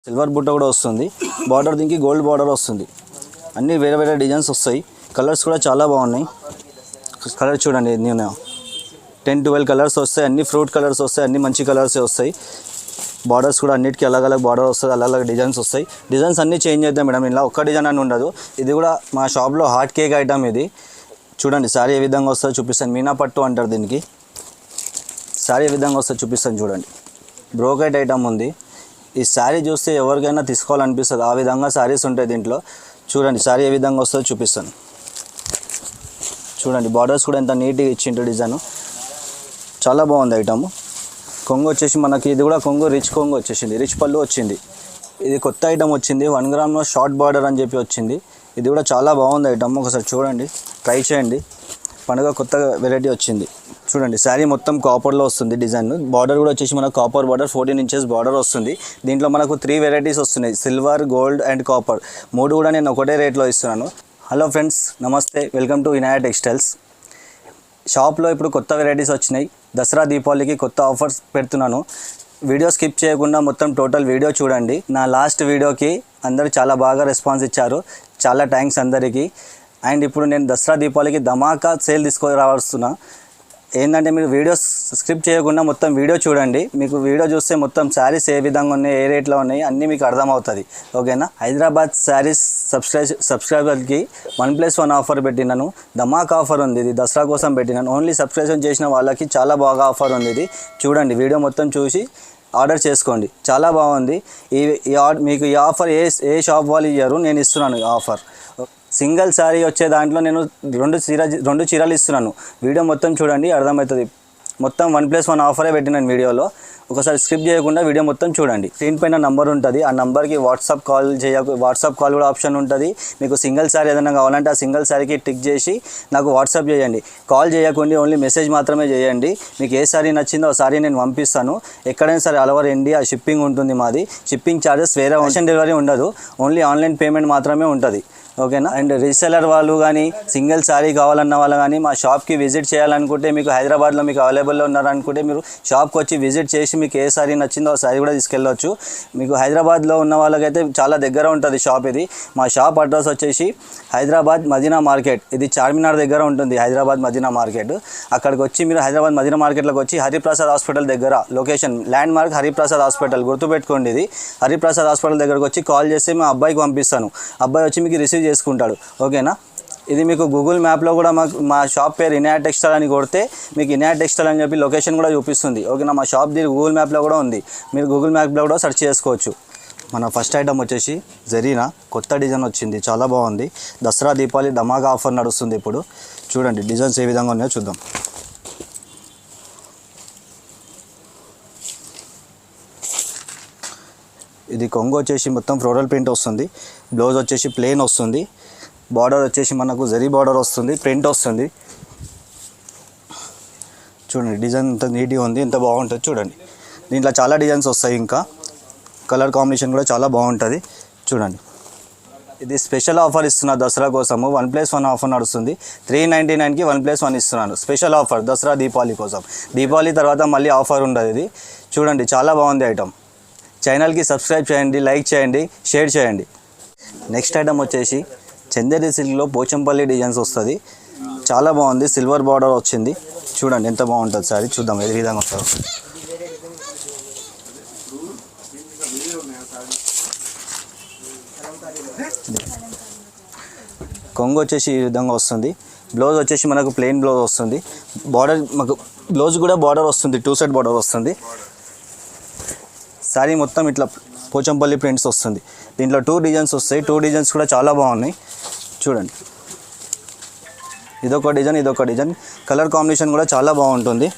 Silver బుట్ట కూడా వస్తుంది. బార్డర్ దీనికి గోల్డ్ బార్డర్ వస్తుంది. అన్నీ వేరే వేరే డిజైన్స్ వస్తాయి. కలర్స్ కూడా చాలా బాగున్నాయి. కలర్ చూడండి, నేను 10-12 కలర్స్ వస్తాయి. అన్ని ఫ్రూట్ కలర్స్ వస్తాయి. అన్ని మంచి కలర్స్ వస్తాయి. బార్డర్స్ కూడా అన్నిటికీ అలగ్ బార్డర్ వస్తుంది. అలగ్ డిజైన్స్ వస్తాయి. డిజైన్స్ అన్నీ చేంజ్ అవుతాయి మేడం. ఇలా ఒక్క డిజైన్ అని ఉండదు. ఇది కూడా మా షాప్లో హాట్ కేక్ ఐటమ్. ఇది చూడండి, శారీ ఏ విధంగా వస్తుందో చూపిస్తాను. మీనా పట్టు అంటారు దీనికి. శారీ ఏ విధంగా వస్తుందో చూపిస్తాను చూడండి. బ్రోకెట్ ఐటమ్ ఉంది. ఈ శారీ చూస్తే ఎవరికైనా తీసుకోవాలనిపిస్తుంది. ఆ విధంగా శారీస్ ఉంటాయి దీంట్లో. చూడండి శారీ ఏ విధంగా వస్తుందో చూపిస్తాను చూడండి. బార్డర్స్ కూడా ఎంత నీట్గా ఇచ్చింటో డిజైన్. చాలా బాగుంది ఐటమ్. కొంగు వచ్చేసి మనకి ఇది కూడా కొంగు రిచ్ కొంగు వచ్చేసింది. రిచ్ పళ్ళు వచ్చింది. ఇది కొత్త ఐటమ్ వచ్చింది. 1 గ్రామ్లో షార్ట్ బార్డర్ అని చెప్పి వచ్చింది. ఇది కూడా చాలా బాగుంది ఐటమ్. ఒకసారి చూడండి, ట్రై చేయండి. పండుగ కొత్త వెరైటీ వచ్చింది. చూడండి శారీ మొత్తం కాపర్లో వస్తుంది డిజైన్. బార్డర్ కూడా వచ్చేసి మనకు కాపర్ బార్డర్ 14 ఇంచెస్ బార్డర్ వస్తుంది. దీంట్లో మనకు 3 వెరైటీస్ వస్తున్నాయి, సిల్వర్, గోల్డ్ అండ్ కాపర్. 3 కూడా నేను ఒకటే రేట్లో ఇస్తున్నాను. హలో ఫ్రెండ్స్, నమస్తే, వెల్కమ్ టు వినాయక్ టెక్స్టైల్స్. షాప్లో ఇప్పుడు కొత్త వెరైటీస్ వచ్చినాయి. దసరా దీపావళికి కొత్త ఆఫర్స్ పెడుతున్నాను. వీడియో స్కిప్ చేయకుండా మొత్తం టోటల్ వీడియో చూడండి. నా లాస్ట్ వీడియోకి అందరూ చాలా బాగా రెస్పాన్స్ ఇచ్చారు. చాలా థ్యాంక్స్ అందరికీ. అండ్ ఇప్పుడు నేను దసరా దీపావళికి ధమాకా సేల్ తీసుకురావస్తున్నా. ఏంటంటే మీరు వీడియో స్క్రిప్ట్ చేయకుండా మొత్తం వీడియో చూడండి. మీకు వీడియో చూస్తే మొత్తం శారీస్ ఏ విధంగా ఉన్నాయి, ఏ రేట్లో ఉన్నాయి అన్నీ మీకు అర్థమవుతుంది. ఓకేనా? హైదరాబాద్ శారీస్ సబ్స్క్రైబర్కి 1+1 ఆఫర్ పెట్టినాను. ధమాకా ఆఫర్ ఉంది. ఇది దసరా కోసం పెట్టినాను. ఓన్లీ సబ్స్క్రిప్షన్ చేసిన వాళ్ళకి చాలా బాగా ఆఫర్ ఉంది. ఇది చూడండి, వీడియో మొత్తం చూసి ఆర్డర్ చేసుకోండి. చాలా బాగుంది. మీకు ఈ ఆఫర్ ఏ షాప్ వాళ్ళు ఇయ్యారు, నేను ఇస్తున్నాను ఈ ఆఫర్. సింగిల్ శారీ వచ్చే దాంట్లో నేను 2 చీరలు ఇస్తున్నాను. వీడియో మొత్తం చూడండి, అర్థమవుతుంది. మొత్తం 1+1 ఆఫరే పెట్టినాను వీడియోలో. ఒకసారి స్కిప్ చేయకుండా వీడియో మొత్తం చూడండి. స్క్రీన్ పైన నంబర్ ఉంటుంది. ఆ నెంబర్కి వాట్సాప్ కాల్ కూడా ఆప్షన్ ఉంటుంది. మీకు సింగిల్ శారీ ఏదైనా కావాలంటే ఆ సింగిల్ శారీకి టిక్ చేసి నాకు వాట్సాప్ చేయండి. కాల్ చేయకుండా ఓన్లీ మెసేజ్ మాత్రమే చేయండి. మీకు ఏ శారీ నచ్చిందో ఆ శారీ నేను పంపిస్తాను. ఎక్కడైనా సరే ఆల్ ఓవర్ ఇండియా షిప్పింగ్ ఉంటుంది మాది. షిప్పింగ్ ఛార్జెస్ వేరే ఆన్ డెలివరీ ఉండదు. ఓన్లీ ఆన్లైన్ పేమెంట్ మాత్రమే ఉంటుంది. ఓకేనా? అండ్ రీసెలర్ వాళ్ళు కానీ సింగిల్ శారీ కావాలన్న వాళ్ళు కానీ మా షాప్కి విజిట్ చేయాలనుకుంటే, మీకు హైదరాబాద్లో మీకు అవైలబుల్లో ఉన్నారనుకుంటే మీరు షాప్కి వచ్చి విజిట్ చేసి మీకు ఏ శారీ నచ్చిందో ఆ శారీ కూడా తీసుకెళ్ళవచ్చు. మీకు హైదరాబాద్లో ఉన్న వాళ్ళకైతే చాలా దగ్గర ఉంటుంది షాప్. ఇది మా షాప్ అడ్రస్ వచ్చేసి హైదరాబాద్ మదీనా మార్కెట్. ఇది చార్మినార్ దగ్గర ఉంటుంది, హైదరాబాద్ మదీనా మార్కెట్. అక్కడికి వచ్చి మీరు హైదరాబాద్ మదీనా మార్కెట్లోకి వచ్చి హరిప్రసాద్ హాస్పిటల్ దగ్గర location land mark Hariprasad hospital గుర్తుపెట్టుకోండి. ఇది హరిప్రసాద్ హాస్పిటల్ దగ్గరకు వచ్చి కాల్ చేసి మా అబ్బాయికి పంపిస్తాను. అబ్బాయి వచ్చి మీకు రిసీవ్ చేసుకుంటాడు. ఓకేనా? ఇది మీకు గూగుల్ మ్యాప్లో కూడా మా షాప్ పేరు వినాయక్ టెక్స్టైల్ అని కొడితే మీకు వినాయక్ టెక్స్టైల్ అని చెప్పి లొకేషన్ కూడా చూపిస్తుంది. ఓకేనా? మా షాప్ దీని గూగుల్ మ్యాప్లో కూడా ఉంది. మీరు గూగుల్ మ్యాప్లో కూడా సెర్చ్ చేసుకోవచ్చు. మన ఫస్ట్ ఐటమ్ వచ్చేసి జరీనా కొత్త డిజైన్ వచ్చింది. చాలా బాగుంది. దసరా దీపావళి ధమాకా ఆఫర్ నడుస్తుంది ఇప్పుడు. చూడండి డిజైన్స్ ఏ విధంగా ఉన్నాయో చూద్దాం. ఇది కొంగు వచ్చేసి మొత్తం ఫ్లోరల్ ప్రింట్ వస్తుంది. బ్లౌజ్ వచ్చేసి ప్లెయిన్ వస్తుంది. బార్డర్ వచ్చేసి మనకు జరీ బార్డర్ వస్తుంది, ప్రింట్ వస్తుంది. చూడండి డిజైన్ ఎంత నీట్గా ఉంది, ఎంత బాగుంటుంది చూడండి. దీంట్లో చాలా డిజైన్స్ వస్తాయి. ఇంకా కలర్ కాంబినేషన్ కూడా చాలా బాగుంటుంది. చూడండి ఇది స్పెషల్ ఆఫర్ ఇస్తున్నా దసరా కోసము. 1+1 ఆఫర్ నడుస్తుంది. 399కి 1+1 ఇస్తున్నాను. స్పెషల్ ఆఫర్ దసరా దీపావళి కోసం. దీపావళి తర్వాత మళ్ళీ ఆఫర్ ఉండదు. ఇది చూడండి చాలా బాగుంది ఐటమ్. ఛానల్కి సబ్స్క్రైబ్ చేయండి, లైక్ చేయండి, షేర్ చేయండి. నెక్స్ట్ ఐటమ్ వచ్చేసి చందేరి సిల్క్లో పోచంపల్లి డిజైన్స్ వస్తుంది. చాలా బాగుంది. సిల్వర్ బార్డర్ వచ్చింది. చూడండి ఎంత బాగుంటుంది సారీ. చూద్దాం ఏ విధంగా వస్తుంది. కొంగు వచ్చేసి ఈ విధంగా వస్తుంది. బ్లౌజ్ వచ్చేసి మనకు ప్లెయిన్ బ్లౌజ్ వస్తుంది. బార్డర్ మాకు బ్లౌజ్ కూడా బార్డర్ వస్తుంది, 2 సైడ్ బార్డర్ వస్తుంది. శారీ మొత్తం ఇట్లా పోచంపల్లి ప్రింట్స్ వస్తుంది. దీంట్లో 2 డిజైన్స్ వస్తాయి. 2 డిజైన్స్ కూడా చాలా బాగున్నాయి. చూడండి ఇదొక డిజైన్, ఇదొక డిజైన్. కలర్ కాంబినేషన్ కూడా చాలా బాగుంటుంది.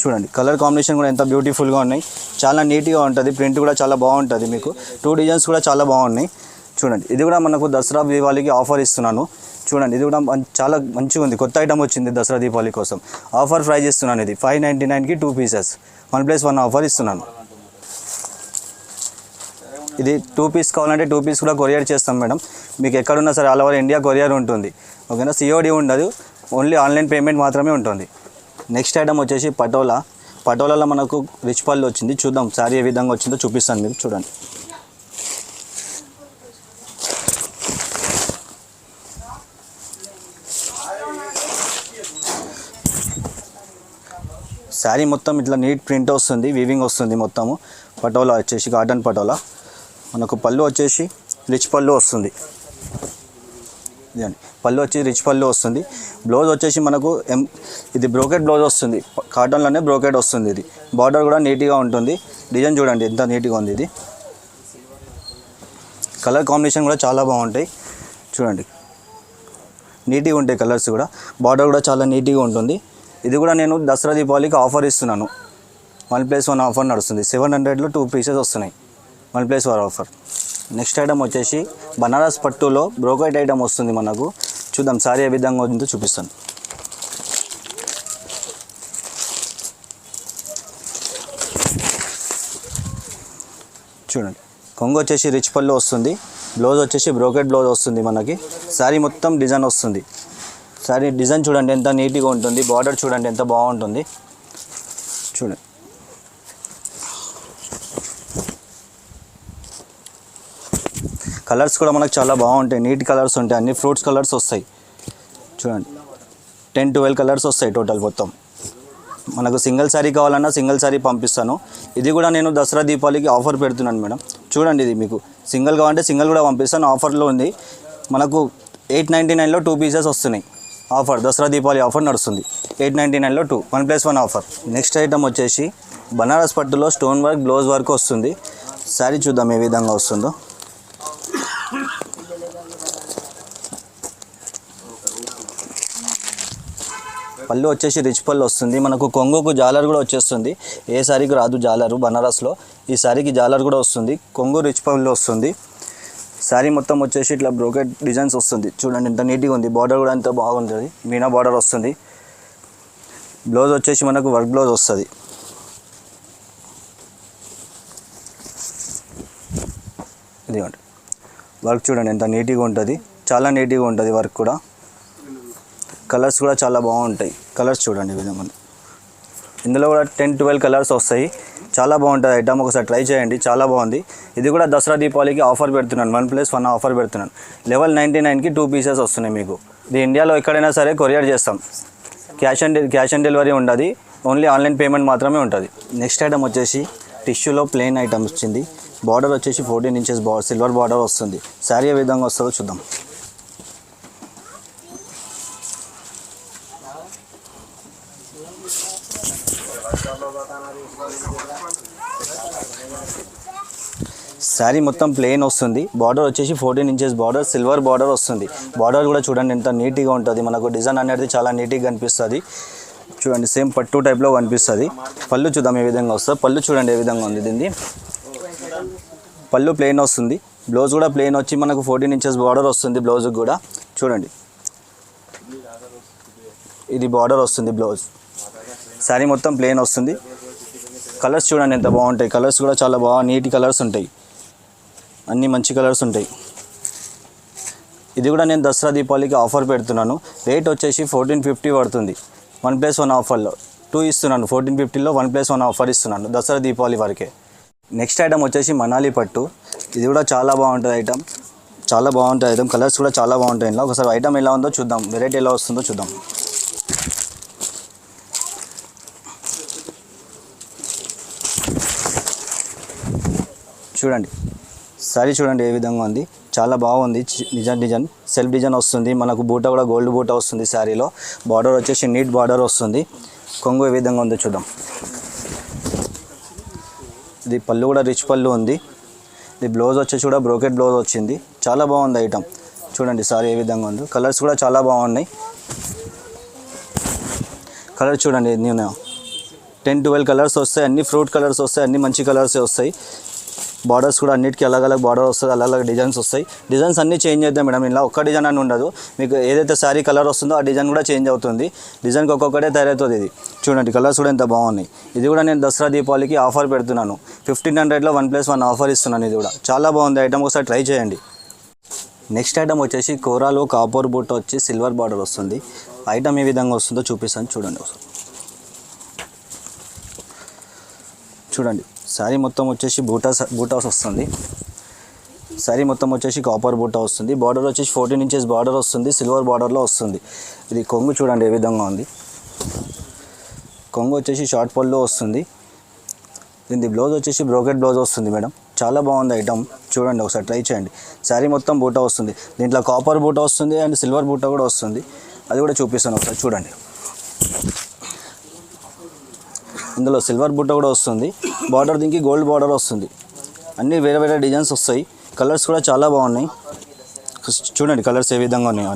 చూడండి కలర్ కాంబినేషన్ కూడా ఎంత బ్యూటిఫుల్గా ఉన్నాయి. చాలా నీట్గా ఉంటుంది. ప్రింట్ కూడా చాలా బాగుంటుంది. మీకు 2 డిజైన్స్ కూడా చాలా బాగున్నాయి. చూడండి ఇది కూడా మనకు దసరా దీపావళికి ఆఫర్ ఇస్తున్నాను. చూడండి ఇది కూడా చాలా మంచిగా ఉంది. కొత్త ఐటమ్ వచ్చింది దసరా దీపావళి కోసం. ఆఫర్ ప్రైస్ ఇస్తున్నాను. ఇది 599కి 2 పీసెస్ 1+1 ఆఫర్ ఇస్తున్నాను. ఇది 2 పీస్ కావాలంటే 2 పీస్ కూడా కొరియర్ చేస్తాం మేడం. మీకు ఎక్కడున్నా సరే ఆల్ ఓవర్ ఇండియా కొరియర్ ఉంటుంది. ఓకేనా? సిఓడి ఉండదు. ఓన్లీ ఆన్లైన్ పేమెంట్ మాత్రమే ఉంటుంది. నెక్స్ట్ ఐటమ్ వచ్చేసి పటోలాలో మనకు రిచ్ పళ్ళు వచ్చింది. చూద్దాం శారీ ఏ విధంగా వచ్చిందో చూపిస్తాను మీకు. చూడండి శారీ మొత్తం ఇట్లా నీట్ ప్రింట్ వస్తుంది, వీవింగ్ వస్తుంది మొత్తము. పటోలా వచ్చేసి కాటన్ పటోలా. మనకు పళ్ళు వచ్చేసి రిచ్ పళ్ళు వస్తుంది. ఇదండి పళ్ళు వచ్చి రిచ్ పళ్ళు వస్తుంది. బ్లౌజ్ వచ్చేసి మనకు ఇది బ్రోకెట్ బ్లౌజ్ వస్తుంది, కాటన్లోనే బ్రోకెట్ వస్తుంది. ఇది బార్డర్ కూడా నీట్గా ఉంటుంది. డిజైన్ చూడండి ఎంత నీట్గా ఉంది. ఇది కలర్ కాంబినేషన్ కూడా చాలా బాగుంటాయి. చూడండి నీట్గా ఉంటాయి కలర్స్ కూడా. బార్డర్ కూడా చాలా నీట్గా ఉంటుంది. ఇది కూడా నేను దసరా దీపావళికి ఆఫర్ ఇస్తున్నాను. 1+1 ఆఫర్ నడుస్తుంది. 700లో 2 పీసెస్ వస్తున్నాయి. 1+1 ఆఫర్. నెక్స్ట్ ఐటమ్ వచ్చేసి బనారస్ పట్టులో బ్రోకెట్ ఐటమ్ వస్తుంది మనకు. చూద్దాం సారీ ఏ విధంగా ఉందో చూపిస్తాను. చూడండి కొంగు వచ్చేసి రిచ్ పళ్ళు వస్తుంది. బ్లౌజ్ వచ్చేసి బ్రోకెట్ బ్లౌజ్ వస్తుంది మనకి. శారీ మొత్తం డిజైన్ వస్తుంది. శారీ డిజైన్ చూడండి ఎంత నీట్గా ఉంటుంది. బార్డర్ చూడండి ఎంత బాగుంటుంది. చూడండి కలర్స్ కూడా మనకు చాలా బాగుంటాయి. నీట్ కలర్స్ ఉంటాయి. అన్ని ఫ్రూట్స్ కలర్స్ వస్తాయి. చూడండి 10-12 కలర్స్ వస్తాయి టోటల్ మొత్తం. మనకు సింగిల్ శారీ కావాలన్నా సింగిల్ శారీ పంపిస్తాను. ఇది కూడా నేను దసరా దీపావళికి ఆఫర్ పెడుతున్నాను మేడం. చూడండి ఇది మీకు సింగిల్ కావాలంటే సింగిల్ కూడా పంపిస్తాను. ఆఫర్లో ఉంది మనకు. 899లో 2 పీసెస్ వస్తున్నాయి. ఆఫర్ దసరా దీపావళి ఆఫర్ నడుస్తుంది. 899లో 2 1+1 ఆఫర్. నెక్స్ట్ ఐటమ్ వచ్చేసి బనారస్ పట్టులో స్టోన్ వర్క్ బ్లౌజ్ వర్క్ వస్తుంది. శారీ చూద్దాం ఏ విధంగా వస్తుందో. పళ్ళు వచ్చేసి రిచ్ పళ్ళు వస్తుంది మనకు. కొంగుకు జాలర్ కూడా వచ్చేస్తుంది. ఏ శారీకి రాదు జాలరు బనారస్లో. ఈ శారీకి జాలర్ కూడా వస్తుంది. కొంగు రిచ్ పళ్ళు వస్తుంది. శారీ మొత్తం వచ్చేసి ఇట్లా బ్రోకెట్ డిజైన్స్ వస్తుంది. చూడండి ఎంత నీట్గా ఉంది. బార్డర్ కూడా ఎంత బాగుంటుంది. మీనా బార్డర్ వస్తుంది. బ్లౌజ్ వచ్చేసి మనకు వర్క్ బ్లౌజ్ వస్తుంది. ఇదిగోండి వర్క్ చూడండి ఎంత నీట్గా ఉంటుంది. చాలా నీట్గా ఉంటుంది వర్క్ కూడా. కలర్స్ కూడా చాలా బాగుంటాయి. కలర్స్ చూడండి ఈ విధంగా. ఇందులో కూడా 10-12 కలర్స్ వస్తాయి. చాలా బాగుంటుంది ఐటమ్. ఒకసారి ట్రై చేయండి. చాలా బాగుంది. ఇది కూడా దసరా దీపావళికి ఆఫర్ పెడుతున్నాను. 1+1 ఆఫర్ పెడుతున్నాను. లెవెల్ 99కి 2 పీసెస్ వస్తున్నాయి మీకు. ఇది ఇండియాలో ఎక్కడైనా సరే కొరియర్ చేస్తాం. క్యాష్ ఆన్ డెలివరీ ఉండదు. ఓన్లీ ఆన్లైన్ పేమెంట్ మాత్రమే ఉంటుంది. నెక్స్ట్ ఐటమ్ వచ్చేసి టిష్యూలో ప్లెయిన్ ఐటమ్ వచ్చింది. బార్డర్ వచ్చేసి 14 ఇంచెస్ సిల్వర్ బార్డర్ వస్తుంది. శారీ ఏ విధంగా వస్తుందో చూద్దాం. శారీ మొత్తం ప్లెయిన్ వస్తుంది. బార్డర్ వచ్చేసి 14 ఇంచెస్ బార్డర్, సిల్వర్ బార్డర్ వస్తుంది. బార్డర్ కూడా చూడండి ఎంత నీట్గా ఉంటుంది. మనకు డిజైన్ అనేది చాలా నీట్గా కనిపిస్తుంది. చూడండి సేమ్ పట్టు టైప్లో కనిపిస్తుంది. పళ్ళు చూద్దాం ఏ విధంగా వస్తుంది. పళ్ళు చూడండి ఏ విధంగా ఉంది. దీన్ని పళ్ళు ప్లెయిన్ వస్తుంది. బ్లౌజ్ కూడా ప్లెయిన్ వచ్చి మనకు 14 ఇంచెస్ బార్డర్ వస్తుంది. బ్లౌజ్కి కూడా చూడండి ఇది బార్డర్ వస్తుంది బ్లౌజ్. శారీ మొత్తం ప్లెయిన్ వస్తుంది. కలర్స్ చూడండి ఎంత బాగుంటాయి. కలర్స్ కూడా చాలా బాగా నీట్ కలర్స్ ఉంటాయి. అన్నీ మంచి కలర్స్ ఉంటాయి. ఇది కూడా నేను దసరా దీపావళికి ఆఫర్ పెడుతున్నాను. రేట్ వచ్చేసి 1450 పడుతుంది. 1+1 ఆఫర్లో 2 ఇస్తున్నాను. 1450లో 1+1 ఆఫర్ ఇస్తున్నాను దసరా దీపావళి వరకే. నెక్స్ట్ ఐటమ్ వచ్చేసి మనాలి పట్టు. ఇది కూడా చాలా బాగుంటుంది ఐటమ్. చాలా బాగుంటుంది ఐటమ్. కలర్స్ కూడా చాలా బాగుంటాయి. ఇలా ఒకసారి ఐటమ్ ఎలా ఉందో చూద్దాం. వెరైటీ ఎలా వస్తుందో చూద్దాం. చూడండి శారీ చూడండి ఏ విధంగా ఉంది. చాలా బాగుంది. డిజైన్ సెల్ఫ్ డిజైన్ వస్తుంది. మనకు బూట కూడా గోల్డ్ బూట వస్తుంది శారీలో. బార్డర్ వచ్చేసి నీట్ బార్డర్ వస్తుంది. కొంగు ఏ విధంగా ఉందో చూద్దాం. ఇది పళ్ళు కూడా రిచ్ పళ్ళు ఉంది. ఇది బ్లౌజ్ వచ్చేసి కూడా బ్రోకెట్ బ్లౌజ్ వచ్చింది. చాలా బాగుంది ఐటమ్. చూడండి శారీ ఏ విధంగా ఉందో. కలర్స్ కూడా చాలా బాగున్నాయి. కలర్ చూడండి ఎన్ని ఉన్నాయో. 10-12 కలర్స్ వస్తాయి. అన్ని ఫ్రూట్ కలర్స్ వస్తాయి. అన్ని మంచి కలర్స్ వస్తాయి. బార్డర్స్ కూడా అన్నిటికీ అలగ్ బార్డర్ వస్తుంది. అలగ్ డిజైన్స్ వస్తాయి. డిజైన్స్ అన్నీ చేంజ్ అవుతాయి మేడం. ఇలా ఒక్క డిజైన్ అని ఉండదు. మీకు ఏదైతే శారీ కలర్ వస్తుందో ఆ డిజైన్ కూడా చేంజ్ అవుతుంది. డిజైన్కి ఒక్కొక్కటే తయారవుతుంది. ఇది చూడండి కలర్స్ కూడా ఎంత బాగున్నాయి. ఇది కూడా నేను దసరా దీపావళికి ఆఫర్ పెడుతున్నాను. 1500లో 1+1 ఆఫర్ ఇస్తున్నాను. ఇది కూడా చాలా బాగుంది ఐటమ్. ఒకసారి ట్రై చేయండి. నెక్స్ట్ ఐటమ్ వచ్చేసి కోరాలో కాపర్ బూట వచ్చి సిల్వర్ బార్డర్ వస్తుంది. ఐటమ్ ఏ విధంగా వస్తుందో చూపిస్తాను చూడండి ఒకసారి. చూడండి శారీ మొత్తం వచ్చేసి బూటాస్ వస్తుంది. శారీ మొత్తం వచ్చేసి కాపర్ బూటా వస్తుంది. బార్డర్ వచ్చేసి 14 ఇంచెస్ బార్డర్ వస్తుంది, సిల్వర్ బార్డర్లో వస్తుంది. ఇది కొంగు చూడండి ఏ విధంగా ఉంది. కొంగు వచ్చేసి షార్ట్ పళ్ళు వస్తుంది. దీని బ్లౌజ్ వచ్చేసి బ్రోకెట్ బ్లౌజ్ వస్తుంది మేడం. చాలా బాగుంది ఐటమ్, చూడండి ఒకసారి ట్రై చేయండి. శారీ మొత్తం బూటా వస్తుంది, దీంట్లో కాపర్ బూటా వస్తుంది అండ్ సిల్వర్ బూటా కూడా వస్తుంది. అది కూడా చూపిస్తాను ఒకసారి చూడండి. ఇందులో సిల్వర్ బూటా కూడా వస్తుంది. బార్డర్ దీనికి గోల్డ్ బార్డర్ వస్తుంది. అన్నీ వేరే వేరే డిజైన్స్ వస్తాయి. కలర్స్ కూడా చాలా బాగున్నాయి. చూడండి కలర్స్ ఏ విధంగా ఉన్నాయి.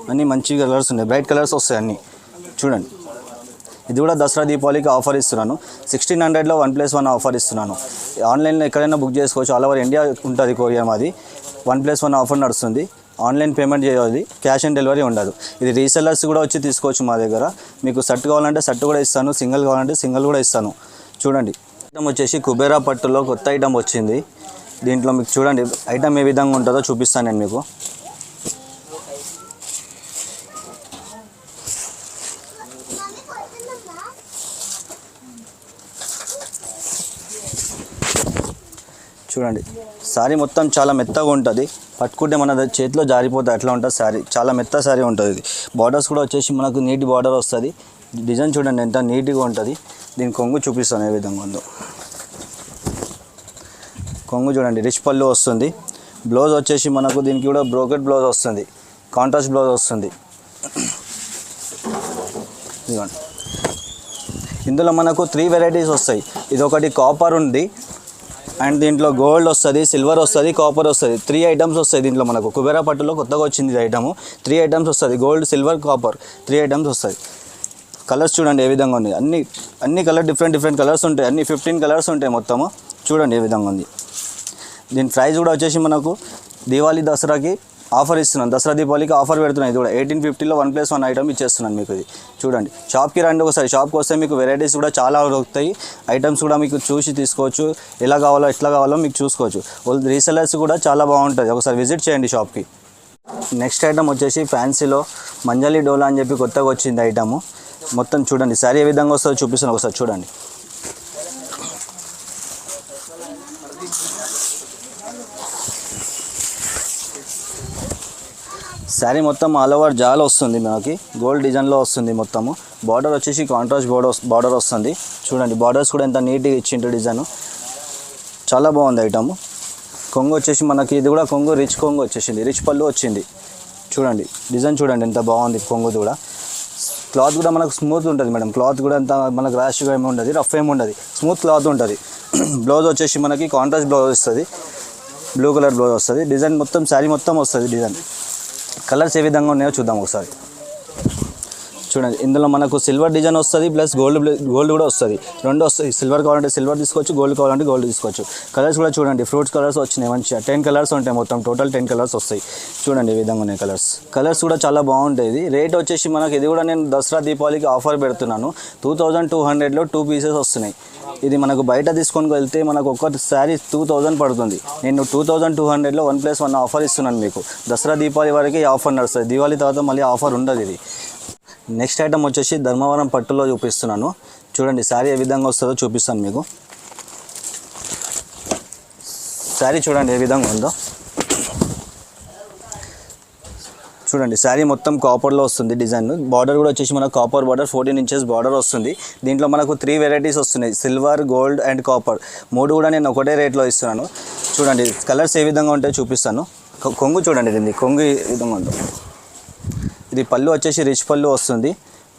అన్నీ మంచి కలర్స్ ఉన్నాయి, బ్రైట్ కలర్స్ వస్తాయి అన్నీ. చూడండి ఇది కూడా దసరా దీపావళికి ఆఫర్ ఇస్తున్నాను. 1600లో 1+1 ఆఫర్ ఇస్తున్నాను. ఆన్లైన్లో ఎక్కడైనా బుక్ చేసుకోవచ్చు. ఆల్ ఓవర్ ఇండియా ఉంటుంది కొరియర్. మాది 1+1 ఆఫర్ నడుస్తుంది. ఆన్లైన్ పేమెంట్ చేయాలి, క్యాష్ ఆన్ డెలివరీ ఉండదు. ఇది రీసెల్లర్స్ కూడా వచ్చి తీసుకోవచ్చు మా దగ్గర. మీకు సెట్ కావాలంటే సెట్ కూడా ఇస్తాను, సింగిల్ కావాలంటే సింగిల్ కూడా ఇస్తాను. చూడండి ఐటమ్ వచ్చేసి కుబేరా పట్టులో కొత్త ఐటమ్ వచ్చింది. దీంట్లో మీకు చూడండి ఐటమ్ ఏ విధంగా ఉంటుందో చూపిస్తాను నేను మీకు. చూడండి శారీ మొత్తం చాలా మెత్తగా ఉంటుంది. పట్టుకుంటే మన చేతిలో జారిపోతే అట్లా ఉంటుంది శారీ. చాలా మెత్త శారీ ఉంటుంది. ఇది బార్డర్స్ కూడా వచ్చేసి మనకు నీట్ బార్డర్ వస్తుంది. డిజైన్ చూడండి ఎంత నీట్గా ఉంటుంది. దీని కొంగు చూపిస్తాను ఏ విధంగా ఉందో. కొంగు చూడండి రిచ్ పళ్ళు వస్తుంది. బ్లౌజ్ వచ్చేసి మనకు దీనికి కూడా బ్రోకెట్ బ్లౌజ్ వస్తుంది, కాంట్రాస్ట్ బ్లౌజ్ వస్తుంది. ఇదిగోండి ఇందులో మనకు 3 వెరైటీస్ వస్తాయి. ఇది ఒకటి కాపర్ ఉంది అండ్ దీంట్లో గోల్డ్ వస్తుంది, సిల్వర్ వస్తుంది, కాపర్ వస్తుంది. 3 ఐటమ్స్ వస్తాయి దీంట్లో. మనకు కుబేరా పట్టులో కొత్తగా వచ్చింది ఇది ఐటమ్. 3 ఐటమ్స్ వస్తుంది, గోల్డ్, సిల్వర్, కాపర్ 3 ఐటమ్స్ వస్తాయి. కలర్స్ చూడండి ఏ విధంగా ఉంది. అన్ని కలర్ డిఫరెంట్ కలర్స్ ఉంటాయి. అన్ని 15 కలర్స్ ఉంటాయి మొత్తము. చూడండి ఏ విధంగా ఉంది. దీని ప్రైస్ కూడా వచ్చేసి మనకు దీవాళీ దసరాకి ఆఫర్ ఇస్తున్నాను. దసరా దీపావళికి ఆఫర్ పెడుతున్నాను. ఇది కూడా 1850లో 1+1 ఐటమ్ ఇచ్చేస్తున్నాను మీకు. ఇది చూడండి షాప్కి రండి ఒకసారి. షాప్కి వస్తే మీకు వెరైటీస్ కూడా చాలా దొరుకుతాయి. ఐటమ్స్ కూడా మీకు చూసి తీసుకోవచ్చు. ఎలా కావాలో ఎట్లా కావాలో మీకు చూసుకోవచ్చు. రీసెలర్స్ కూడా చాలా బాగుంటుంది. ఒకసారి విజిట్ చేయండి షాప్కి. నెక్స్ట్ ఐటమ్ వచ్చేసి ఫ్యాన్సీలో మంజలి డోలా అని చెప్పి కొత్తగా వచ్చింది ఐటమ్. మొత్తం చూడండి శారీ ఏ విధంగా వస్తుందో చూపిస్తాను ఒకసారి చూడండి. శారీ మొత్తం ఆల్ ఓవర్ జాల్ వస్తుంది మనకి. గోల్డ్ డిజైన్లో వస్తుంది మొత్తము. బార్డర్ వచ్చేసి కాంట్రాస్ట్ బార్డర్ వస్తుంది. చూడండి బార్డర్స్ కూడా ఎంత నీట్గా ఇచ్చిండ్రు డిజైన్. చాలా బాగుంది ఐటమ్. కొంగు వచ్చేసి మనకి ఇది కూడా కొంగు రిచ్ కొంగు వచ్చేసింది, రిచ్ పళ్ళు వచ్చింది. చూడండి డిజైన్ చూడండి ఎంత బాగుంది. కొంగు కూడా క్లాత్ కూడా మనకు స్మూత్ ఉంటుంది మేడం. క్లాత్ కూడా అంత మనకు ర్యాష్గా ఏమి ఉండదు, రఫ్ ఏమి ఉండదు, స్మూత్ క్లాత్ ఉంటుంది. బ్లౌజ్ వచ్చేసి మనకి కాంట్రాస్ట్ బ్లౌజ్ వస్తుంది, బ్లూ కలర్ బ్లౌజ్ వస్తుంది. డిజైన్ మొత్తం శారీ మొత్తం వస్తుంది డిజైన్. కలర్స్ ఏ విధంగా ఉన్నాయో చూద్దాం ఒకసారి. చూడండి ఇందులో మనకు సిల్వర్ డిజైన్ వస్తుంది ప్లస్ గోల్డ్ కూడా వస్తుంది. రెండు వస్తాయి. సిల్వర్ కావాలంటే సిల్వర్ తీసుకోవచ్చు, గోల్డ్ కావాలంటే గోల్డ్ తీసుకోవచ్చు. కలర్స్ కూడా చూడండి ఫ్రూట్స్ కలర్స్ వచ్చినాయి మంచిగా. 10 కలర్స్ ఉంటాయి మొత్తం. టోటల్ 10 కలర్స్ వస్తాయి. చూడండి ఈ విధంగా ఉన్నాయి కలర్స్ కూడా చాలా బాగుంటాయి. రేట్ వచ్చేసి మనకి ఇది కూడా నేను దసరా దీపావళికి ఆఫర్ పెడుతున్నాను. 2200లో 2 పీసెస్ వస్తున్నాయి. ఇది మనకు బయట తీసుకొని వెళ్తే మనకు ఒక్క శారీ 2000 పడుతుంది. నేను 2200లో 1+1 ఆఫర్ ఇస్తున్నాను మీకు. దసరా దీపావళి వరకు ఈ ఆఫర్ నడుస్తుంది. దీపావళి తర్వాత మళ్ళీ ఆఫర్ ఉండదు ఇది. నెక్స్ట్ ఐటమ్ వచ్చేసి ధర్మవరం పట్టులో చూపిస్తున్నాను. చూడండి శారీ ఏ విధంగా వస్తుందో చూపిస్తాను మీకు. శారీ చూడండి ఏ విధంగా ఉందో. చూడండి శారీ మొత్తం కాపర్లో వస్తుంది డిజైన్. బార్డర్ కూడా వచ్చేసి మనకు కాపర్ బార్డర్ 14 ఇంచెస్ బార్డర్ వస్తుంది. దీంట్లో మనకు 3 వెరైటీస్ వస్తున్నాయి, సిల్వర్, గోల్డ్ అండ్ కాపర్. 3 కూడా నేను ఒకటే రేట్లో ఇస్తున్నాను. చూడండి కలర్స్ ఏ విధంగా ఉంటాయో చూపిస్తాను. కొంగు చూడండి దీన్ని, కొంగు ఏ విధంగా ఉందో. ఇది పళ్ళు వచ్చేసి రిచ్ పళ్ళు వస్తుంది.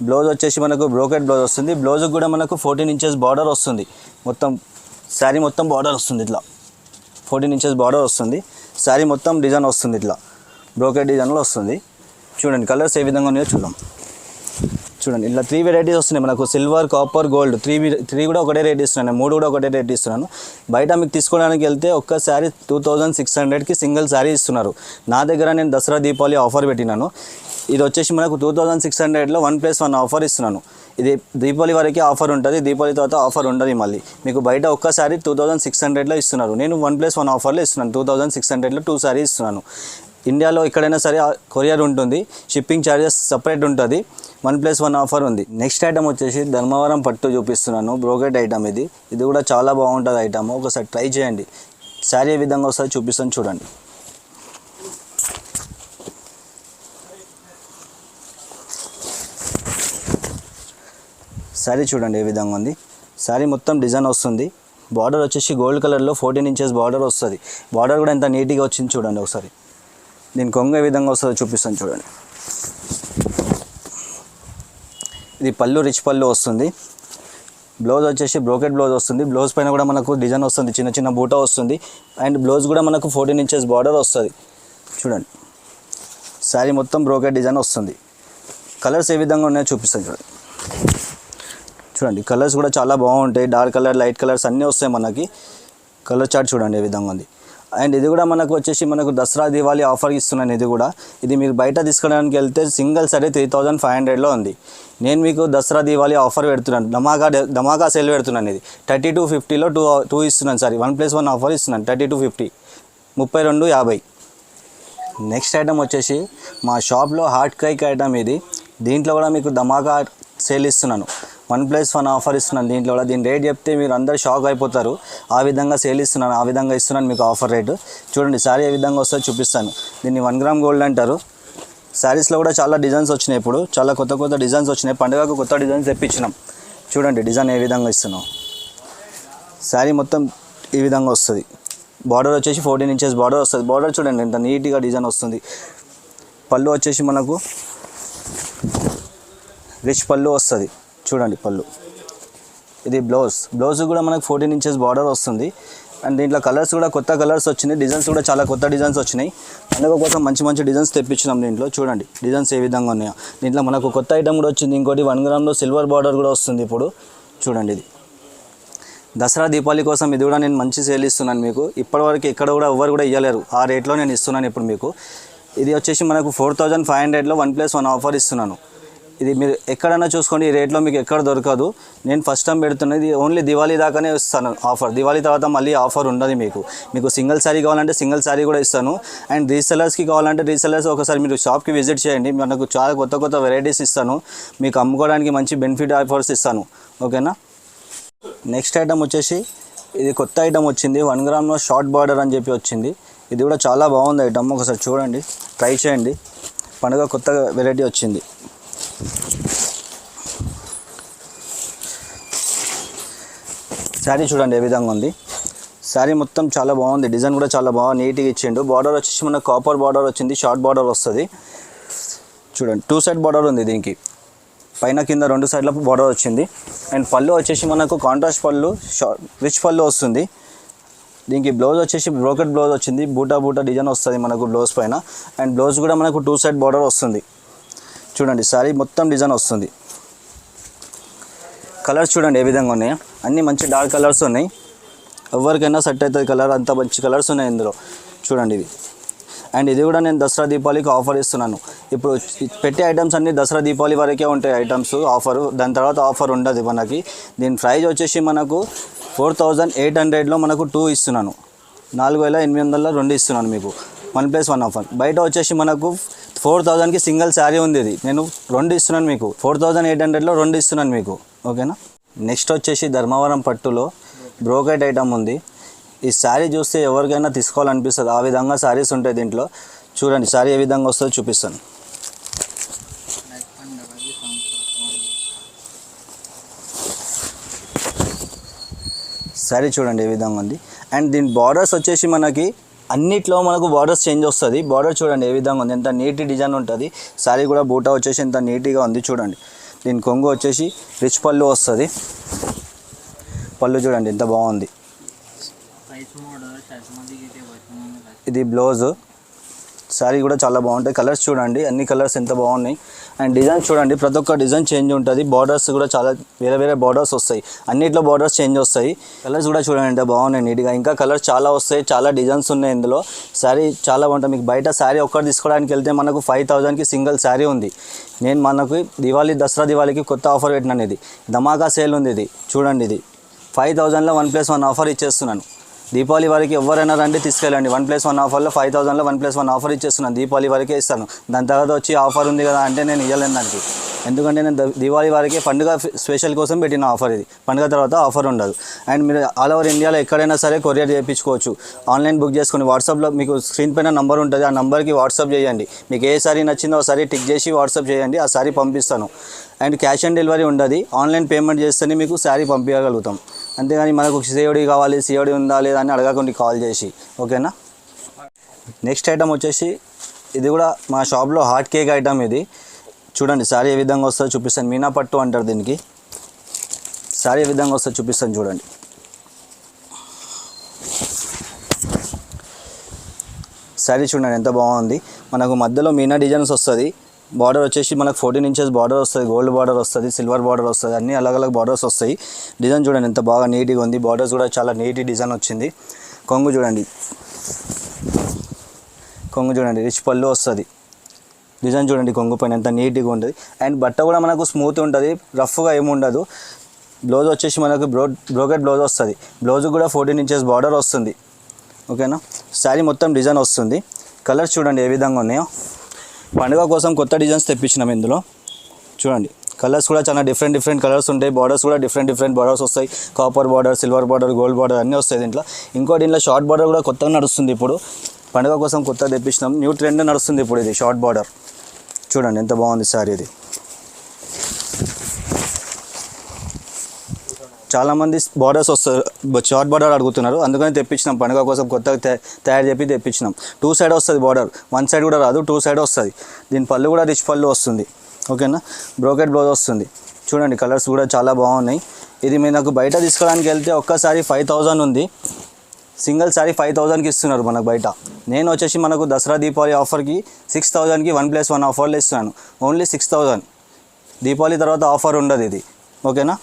బ్లౌజ్ వచ్చేసి మనకు బ్రోకెట్ బ్లౌజ్ వస్తుంది. బ్లౌజ్కి కూడా మనకు 14 ఇంచెస్ బార్డర్ వస్తుంది. మొత్తం శారీ మొత్తం బార్డర్ వస్తుంది ఇట్లా. 14 ఇంచెస్ బార్డర్ వస్తుంది. శారీ మొత్తం డిజైన్ వస్తుంది ఇట్లా, బ్రోకెట్ డిజైన్లో వస్తుంది. చూడండి కలర్స్ ఏ విధంగా ఉన్నాయో చూద్దాం. చూడండి ఇలా 3 వెరైటీస్ వస్తున్నాయి మనకు. సిల్వర్, కాపర్, గోల్డ్ 3 కూడా ఒకటే రేట్ ఇస్తున్నాను. 3 కూడా ఒకటే రేట్ ఇస్తున్నాను. బయట మీకు తీసుకోవడానికి వెళ్తే ఒక్క శారీ 2600కి సింగిల్ శారీ ఇస్తున్నారు. నా దగ్గర నేను దసరా దీపావళి ఆఫర్ పెట్టినాను. ఇది వచ్చేసి మనకు 2600లో 1+1 ఆఫర్ ఇస్తున్నాను. ఇది దీపావళి వరకే ఆఫర్ ఉంటుంది. దీపావళి తర్వాత ఆఫర్ ఉండదు మళ్ళీ. మీకు బయట ఒక్కసారి 2600లో ఇస్తున్నారు. నేను 1+1 ఆఫర్లో ఇస్తున్నాను. 2600లో 2 శారీ ఇస్తున్నాను. ఇండియాలో ఎక్కడైనా సరే కొరియర్ ఉంటుంది, షిప్పింగ్ ఛార్జెస్ సపరేట్ ఉంటుంది. 1+1 ఆఫర్ ఉంది. నెక్స్ట్ ఐటమ్ వచ్చేసి ధర్మవరం పట్టు చూపిస్తున్నాను. బ్రోకెట్ ఐటమ్ ఇది కూడా చాలా బాగుంటుంది ఐటమ్. ఒకసారి ట్రై చేయండి. శారీ ఏ విధంగా వస్తుంది చూపిస్తాను చూడండి. శారీ చూడండి ఏ విధంగా ఉంది. శారీ మొత్తం డిజైన్ వస్తుంది. బార్డర్ వచ్చేసి గోల్డ్ కలర్లో 14 ఇంచెస్ బార్డర్ వస్తుంది. బార్డర్ కూడా ఎంత నీట్గా వచ్చింది చూడండి ఒకసారి. దీని కొంగు ఏ విధంగా వస్తుందో చూపిస్తాను చూడండి. ఇది పళ్ళు రిచ్ పళ్ళు వస్తుంది. బ్లౌజ్ వచ్చేసి బ్రోకెట్ బ్లౌజ్ వస్తుంది. బ్లౌజ్ పైన కూడా మనకు డిజైన్ వస్తుంది, చిన్న చిన్న బూటా వస్తుంది. అండ్ బ్లౌజ్ కూడా మనకు 14 ఇంచెస్ బార్డర్ వస్తుంది చూడండి. శారీ మొత్తం బ్రోకెట్ డిజైన్ వస్తుంది. కలర్స్ ఏ విధంగా ఉన్నాయో చూపిస్తాను చూడండి. కలర్స్ కూడా చాలా బాగుంటాయి. డార్క్ కలర్, లైట్ కలర్స్ అన్నీ వస్తాయి మనకి. కలర్ చార్ట్ చూడండి ఏ విధంగా ఉంది. అండ్ ఇది కూడా మనకు వచ్చేసి దసరా దివాళీ ఆఫర్ ఇస్తున్నాను. ఇది మీరు బయట తీసుకోవడానికి వెళ్తే సింగిల్ సరే 3500లో ఉంది. నేను మీకు దసరా దివాళీ ఆఫర్ పెడుతున్నాను, ధమాకా సేల్ పెడుతున్నాను. ఇది 3250లో టూ ఇస్తున్నాను. సారీ 1+1 ఆఫర్ ఇస్తున్నాను. 3250, 3250. నెక్స్ట్ ఐటమ్ వచ్చేసి మా షాప్లో హాట్ కేక్ ఐటమ్ ఇది. దీంట్లో కూడా మీకు ధమాకా సేల్ ఇస్తున్నాను. 1+1 ఆఫర్ ఇస్తున్నాను. దీంట్లో కూడా దీని రేట్ చెప్తే మీరు అందరు షాక్ అయిపోతారు. ఆ విధంగా సేల్ ఇస్తున్నాను, ఆ విధంగా ఇస్తున్నాను మీకు ఆఫర్ రేటు. చూడండి శారీ ఏ విధంగా వస్తుందో చూపిస్తాను. దీన్ని 1 గ్రామ్ గోల్డ్ అంటారు. శారీస్లో కూడా చాలా డిజైన్స్ వచ్చినాయి. ఇప్పుడు చాలా కొత్త డిజైన్స్ వచ్చినాయి. పండుగకు కొత్త డిజైన్స్ తెప్పించినాం. చూడండి డిజైన్ ఏ విధంగా ఇస్తున్నాం. శారీ మొత్తం ఈ విధంగా వస్తుంది. బార్డర్ వచ్చేసి 14 ఇంచెస్ బార్డర్ వస్తుంది. బార్డర్ చూడండి ఎంత నీట్గా డిజైన్ వస్తుంది. పళ్ళు వచ్చేసి మనకు రిచ్ పళ్ళు వస్తుంది చూడండి. పళ్ళు ఇది బ్లౌజ్ కూడా మనకు 14 ఇంచెస్ బార్డర్ వస్తుంది. అండ్ దీంట్లో కలర్స్ కూడా కొత్త కలర్స్ వచ్చినాయి. డిజైన్స్ కూడా చాలా కొత్త డిజైన్స్ వచ్చినాయి. పండుగ కోసం మంచి డిజైన్స్ తెప్పించినాం. దీంట్లో చూడండి డిజైన్స్ ఏ విధంగా ఉన్నాయో. దీంట్లో మనకు కొత్త ఐటమ్ కూడా వచ్చింది. ఇంకోటి 1 గ్రామ్లో సిల్వర్ బార్డర్ కూడా వస్తుంది. ఇప్పుడు చూడండి ఇది దసరా దీపావళి కోసం ఇది కూడా నేను మంచి సేల్ ఇస్తున్నాను మీకు. ఇప్పటివరకు ఎక్కడ కూడా ఎవరు కూడా ఇవ్వలేరు. ఆ రేట్లో నేను ఇస్తున్నాను ఇప్పుడు మీకు. ఇది వచ్చేసి మనకు 4500లో 1+1 ఆఫర్ ఇస్తున్నాను. ఇది మీరు ఎక్కడైనా చూసుకోండి, ఈ రేట్లో మీకు ఎక్కడ దొరకదు. నేను ఫస్ట్ టైం పెడుతున్నది. ఓన్లీ దివాళీ దాకానే ఇస్తాను ఆఫర్. దివాళీ తర్వాత మళ్ళీ ఆఫర్ ఉండదు మీకు సింగిల్ శారీ కావాలంటే సింగిల్ శారీ కూడా ఇస్తాను. అండ్ రీసెలర్స్కి కావాలంటే రీసెలర్స్ ఒకసారి మీరు షాప్కి విజిట్ చేయండి. మనకు చాలా కొత్త వెరైటీస్ ఇస్తాను. మీకు అమ్ముకోవడానికి మంచి బెనిఫిట్ ఆఫర్స్ ఇస్తాను. ఓకేనా. నెక్స్ట్ ఐటమ్ వచ్చేసి ఇది కొత్త ఐటమ్ వచ్చింది. 1 గ్రామ్లో షార్ట్ బార్డర్ అని చెప్పి వచ్చింది. ఇది కూడా చాలా బాగుంది ఐటమ్. ఒకసారి చూడండి, ట్రై చేయండి. పండుగ కొత్త వెరైటీ వచ్చింది. శారీ చూడండి ఏ విధంగా ఉంది. శారీ మొత్తం చాలా బాగుంది. డిజైన్ కూడా చాలా బాగా నీట్గా ఇచ్చిండు. బార్డర్ వచ్చేసి మనకు కాపర్ బార్డర్ వచ్చింది. షార్ట్ బార్డర్ వస్తుంది చూడండి. 2 సైడ్ బార్డర్ ఉంది దీనికి. పైన కింద 2 సైడ్ల బార్డర్ వచ్చింది. అండ్ పళ్ళు వచ్చేసి మనకు కాంట్రాస్ట్ పళ్ళు, రిచ్ పళ్ళు వస్తుంది. దీనికి బ్లౌజ్ వచ్చేసి బ్రోకెట్ బ్లౌజ్ వచ్చింది. బూటా డిజైన్ వస్తుంది మనకు బ్లౌజ్ పైన. అండ్ బ్లౌజ్ కూడా మనకు 2 సైడ్ బార్డర్ వస్తుంది చూడండి. శారీ మొత్తం డిజైన్ వస్తుంది. కలర్స్ చూడండి ఏ విధంగా ఉన్నాయో. అన్నీ మంచి డార్క్ కలర్స్ ఉన్నాయి. ఎవరికైనా సెట్ అవుతుంది కలర్. అంత మంచి కలర్స్ ఉన్నాయి ఇందులో చూడండి ఇవి. అండ్ ఇది కూడా నేను దసరా దీపావళికి ఆఫర్ ఇస్తున్నాను. ఇప్పుడు పెట్టే ఐటమ్స్ అన్నీ దసరా దీపావళి వరకే ఉంటాయి ఐటమ్స్ ఆఫరు. దాని తర్వాత ఆఫర్ ఉండదు మనకి. దీని ప్రైస్ వచ్చేసి మనకు 4800లో మనకు 2 ఇస్తున్నాను. 4800లో 2 ఇస్తున్నాను మీకు. 1+1 ఆఫర్. బయట వచ్చేసి మనకు 4000కి సింగిల్ శారీ ఉంది. ఇది నేను 2 ఇస్తున్నాను మీకు. 4800లో 2 ఇస్తున్నాను మీకు. ఓకేనా. నెక్స్ట్ వచ్చేసి ధర్మవరం పట్టులో బ్రోకెట్ ఐటమ్ ఉంది. ఈ శారీ చూస్తే ఎవరికైనా తీసుకోవాలనిపిస్తుంది. ఆ విధంగా శారీస్ ఉంటాయి దీంట్లో. చూడండి శారీ ఏ విధంగా వస్తుందో చూపిస్తాను. శారీ చూడండి ఏ విధంగా ఉంది. అండ్ దీని బార్డర్స్ వచ్చేసి మనకి అన్నిట్లో మనకు బార్డర్స్ చేంజ్ వస్తుంది. బార్డర్ చూడండి ఏ విధంగా ఉంది. ఎంత నీట్ డిజైన్ ఉంటుంది. శారీ కూడా బూటా వచ్చేసి ఎంత నీట్గా ఉంది చూడండి. దీని కొంగు వచ్చేసి రిచ్ పళ్ళు వస్తుంది. పళ్ళు చూడండి ఎంత బాగుంది. ఇది బ్లౌజ్. శారీ కూడా చాలా బాగుంటాయి. కలర్స్ చూడండి, అన్ని కలర్స్ ఎంత బాగున్నాయి. అండ్ డిజైన్ చూడండి, ప్రతి ఒక్క డిజైన్ చేంజ్ ఉంటుంది. బార్డర్స్ కూడా చాలా వేరే బార్డర్స్ వస్తాయి. అన్నిట్లో బార్డర్స్ చేంజ్ వస్తాయి. కలర్స్ కూడా చూడండి ఎంత బాగున్నాయి నీట్గా. ఇంకా కలర్స్ చాలా వస్తాయి. చాలా డిజైన్స్ ఉన్నాయి ఇందులో. శారీ చాలా బాగుంటుంది. మీకు బయట శారీ ఒక్కటి తీసుకోవడానికి వెళ్తే మనకు 5000కి సింగిల్ శారీ ఉంది. నేను మనకు దసరా దివాళీకి కొత్త ఆఫర్ పెట్టినాను. ఇది ధమాకా సేల్ ఉంది. ఇది చూడండి. ఇది 5000లో 1+1 ఆఫర్ ఇచ్చేస్తున్నాను. దీపావళి వరకు ఎవరైనా రండి తీసుకెళ్ళండి. 1+1 ఆఫర్లో 5000లో 1+1 ఆఫర్ ఇచ్చేస్తున్నాను. దీపావళి వరకే ఇస్తాను. దాని తర్వాత వచ్చి ఆఫర్ ఉంది కదా అంటే నేను ఇవ్వలేను దానికి. ఎందుకంటే నేను దీపావళి వరకే పండుగ స్పెషల్ కోసం పెట్టిన ఆఫర్ ఇది. పండుగ తర్వాత ఆఫర్ ఉండదు. అండ్ మీరు ఆల్ ఓవర్ ఇండియాలో ఎక్కడైనా సరే కొరియర్ చేయించుకోవచ్చు. ఆన్లైన్ బుక్ చేసుకుని వాట్సాప్లో మీకు స్క్రీన్ పైన నంబర్ ఉంటుంది. ఆ నెంబర్కి వాట్సాప్ చేయండి. మీకు ఏ సారీ నచ్చిందో ఒకసారి టిక్ చేసి వాట్సాప్ చేయండి. ఆ సారీ పంపిస్తాను. అండ్ క్యాష్ ఆన్ డెలివరీ ఉండదు. ఆన్లైన్ పేమెంట్ చేస్తేనే మీకు శారీ పంపించగలుగుతాం. అంతేగాని మనకు సిఓడి కావాలి, సిఓడి ఉందా లేదా అని అడగకుండా కాల్ చేసి. ఓకేనా. నెక్స్ట్ ఐటమ్ వచ్చేసి ఇది కూడా మా షాప్లో హాట్ కేక్ ఐటమ్. ఇది చూడండి శారీ ఏ విధంగా వస్తుందో చూపిస్తాను. మీనా పట్టు అంటారు దీనికి. శారీ ఏ విధంగా వస్తుందో చూపిస్తాను చూడండి. శారీ చూడండి ఎంత బాగుంది. మనకు మధ్యలో మీనా డిజైన్స్ వస్తుంది. బార్డర్ వచ్చేసి మనకు 14 ఇంచెస్ బార్డర్ వస్తుంది. గోల్డ్ బార్డర్ వస్తుంది, సిల్వర్ బార్డర్ వస్తుంది. అన్ని అలగ్ బార్డర్స్ వస్తాయి. డిజైన్ చూడండి ఎంత బాగా నీట్గా ఉంది. బార్డర్స్ కూడా చాలా నీట్ డిజైన్ వచ్చింది. కొంగు చూడండి, కొంగు చూడండి రిచ్ పళ్ళు వస్తుంది. డిజైన్ చూడండి కొంగు పైన ఎంత నీట్గా ఉంటుంది. అండ్ బట్ట కూడా మనకు స్మూత్ ఉంటుంది, రఫ్గా ఏమి ఉండదు. బ్లౌజ్ వచ్చేసి మనకు బ్రోకెట్ బ్లౌజ్ వస్తుంది. బ్లౌజ్ కూడా 14 ఇంచెస్ బార్డర్ వస్తుంది. ఓకేనా. శారీ మొత్తం డిజైన్ వస్తుంది. కలర్స్ చూడండి ఏ విధంగా ఉన్నాయో. పండుగ కోసం కొత్త డిజైన్స్ తెప్పించినాం ఇందులో. చూడండి కలర్స్ కూడా చాలా డిఫరెంట్ కలర్స్ ఉంటాయి. బార్డర్స్ కూడా డిఫరెంట్ బార్డర్స్ వస్తాయి. Copper border, silver border, gold border అన్నీ వస్తాయి దీంట్లో. ఇంకోటి దీంట్లో షార్ట్ బార్డర్ కూడా కొత్తగా నడుస్తుంది. ఇప్పుడు పండుగ కోసం కొత్తగా తెప్పించినాం. న్యూ ట్రెండ్ నడుస్తుంది ఇప్పుడు ఇది షార్ట్ బార్డర్. చూడండి ఎంత బాగుంది శారీ. ఇది చాలామంది బార్డర్స్ వస్తారు, షార్ట్ బార్డర్ అడుగుతున్నారు. అందుకని తెప్పించినాం. పండుగ కోసం కొత్తగా తయారు చేసి తెప్పించినాం. 2 సైడ్ వస్తుంది బార్డర్, 1 సైడ్ కూడా రాదు, 2 సైడ్ వస్తుంది. దీని పళ్ళు కూడా రిచ్ పళ్ళు వస్తుంది. ఓకేనా. బ్రోకెట్ బ్లౌజ్ వస్తుంది. చూడండి కలర్స్ కూడా చాలా బాగున్నాయి. ఇది మీకు బయట తీసుకోవడానికి వెళ్తే ఒక్కసారి 5000 ఉంది. సింగిల్ సారీ 5000కి ఇస్తున్నారు మనకు బయట. నేను వచ్చేసి మనకు దసరా దీపావళి ఆఫర్కి 6000కి 1+1 ఆఫర్లో ఇస్తున్నాను. ఓన్లీ 6000. దీపావళి తర్వాత ఆఫర్ ఉండదు ఇది. ఓకేనా.